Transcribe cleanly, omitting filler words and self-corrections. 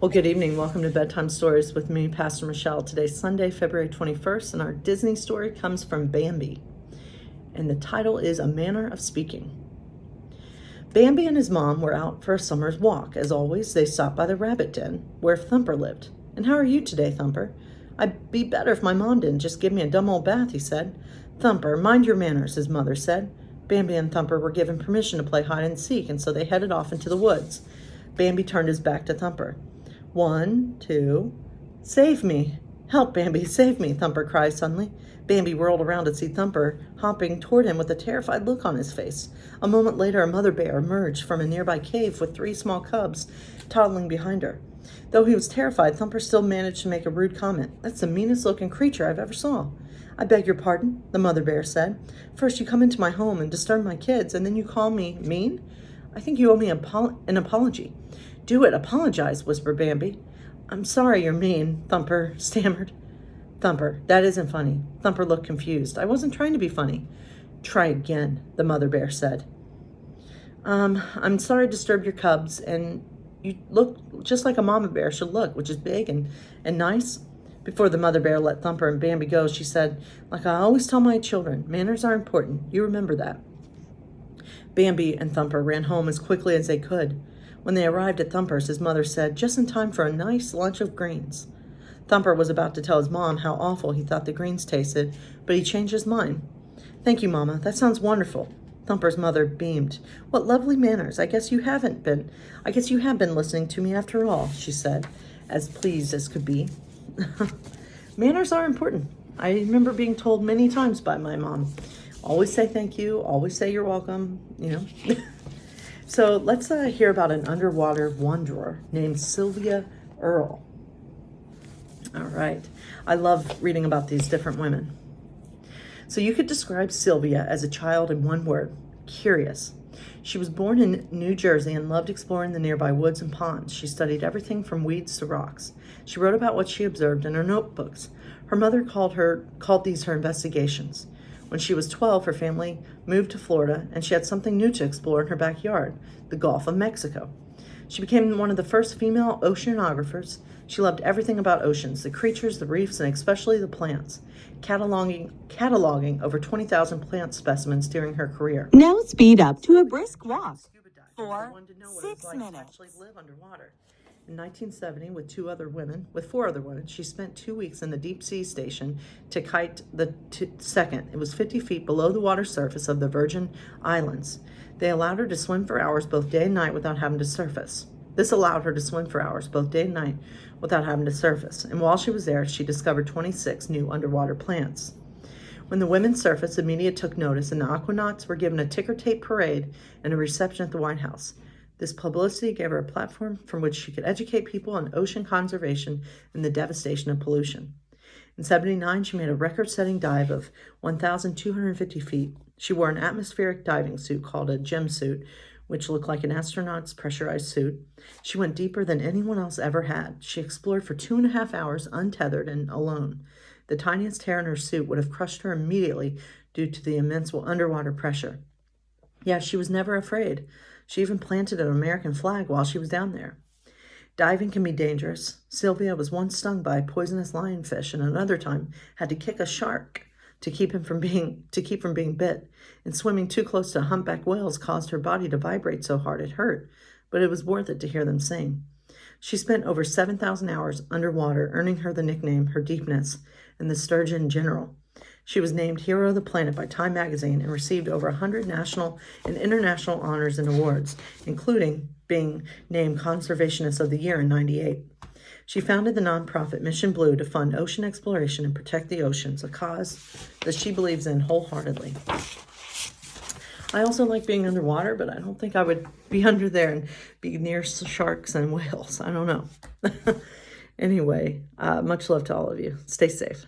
Well, good evening. Welcome to Bedtime Stories with me, Pastor Michelle. Today's Sunday, February 21st, and our Disney story comes from Bambi. And the title is A Manner of Speaking. Bambi and his mom were out for a summer's walk. As always, they stopped by the rabbit den where Thumper lived. "And how are you today, Thumper?" "I'd be better if my mom didn't just give me a dumb old bath," he said. "Thumper, mind your manners," his mother said. Bambi and Thumper were given permission to play hide and seek, and so they headed off into the woods. Bambi turned his back to Thumper. "1, 2, save me! Help, Bambi, save me!" Thumper cried suddenly. Bambi whirled around to see Thumper hopping toward him with a terrified look on his face. A moment later, a mother bear emerged from a nearby cave with 3 small cubs toddling behind her. Though he was terrified, Thumper still managed to make a rude comment. "That's the meanest looking creature I've ever saw." "I beg your pardon," the mother bear said. "First you come into my home and disturb my kids, and then you call me mean? I think you owe me an apology." "Do it, apologize," whispered Bambi. "I'm sorry you're mean," Thumper stammered. "Thumper, that isn't funny." Thumper looked confused. "I wasn't trying to be funny." "Try again," the mother bear said. I'm sorry I disturbed your cubs, and you look just like a mama bear should look, which is big and nice." Before the mother bear let Thumper and Bambi go, she said, "Like I always tell my children, manners are important. You remember that." Bambi and Thumper ran home as quickly as they could. When they arrived at Thumper's, his mother said, "Just in time for a nice lunch of greens." Thumper was about to tell his mom how awful he thought the greens tasted, but he changed his mind. "Thank you, Mama. That sounds wonderful." Thumper's mother beamed. "What lovely manners. I guess you have been listening to me after all," she said, as pleased as could be. Manners are important. I remember being told many times by my mom, always say thank you, always say you're welcome, So let's hear about an underwater wanderer named Sylvia Earle. All right. I love reading about these different women. So you could describe Sylvia as a child in one word: curious. She was born in New Jersey and loved exploring the nearby woods and ponds. She studied everything from weeds to rocks. She wrote about what she observed in her notebooks. Her mother called these her investigations. When she was 12, her family moved to Florida, and she had something new to explore in her backyard, the Gulf of Mexico. She became one of the first female oceanographers. She loved everything about oceans, the creatures, the reefs, and especially the plants, cataloging over 20,000 plant specimens during her career. Now speed up to a brisk walk for 6 minutes. Actually live underwater. In 1970, with 4 other women, she spent 2 weeks in the deep sea station Tikait II. It was 50 feet below the water surface of the Virgin Islands. They allowed her to swim for hours both day and night without having to surface. And while she was there, she discovered 26 new underwater plants. When the women surfaced, the media took notice, and the aquanauts were given a ticker tape parade and a reception at the White House. This publicity gave her a platform from which she could educate people on ocean conservation and the devastation of pollution. In 1979, she made a record-setting dive of 1,250 feet. She wore an atmospheric diving suit called a gem suit, which looked like an astronaut's pressurized suit. She went deeper than anyone else ever had. She explored for 2.5 hours, untethered and alone. The tiniest hair in her suit would have crushed her immediately due to the immense underwater pressure. Yet she was never afraid. She even planted an American flag while she was down there. Diving can be dangerous. Sylvia was once stung by a poisonous lionfish, and another time had to kick a shark to keep from being bit. And swimming too close to humpback whales caused her body to vibrate so hard it hurt, but it was worth it to hear them sing. She spent over 7,000 hours underwater, earning her the nickname Her Deepness and the Sturgeon General. She was named Hero of the Planet by Time magazine and received over 100 national and international honors and awards, including being named Conservationist of the Year in 1998. She founded the nonprofit Mission Blue to fund ocean exploration and protect the oceans, a cause that she believes in wholeheartedly. I also like being underwater, but I don't think I would be under there and be near sharks and whales. I don't know. Anyway, much love to all of you. Stay safe.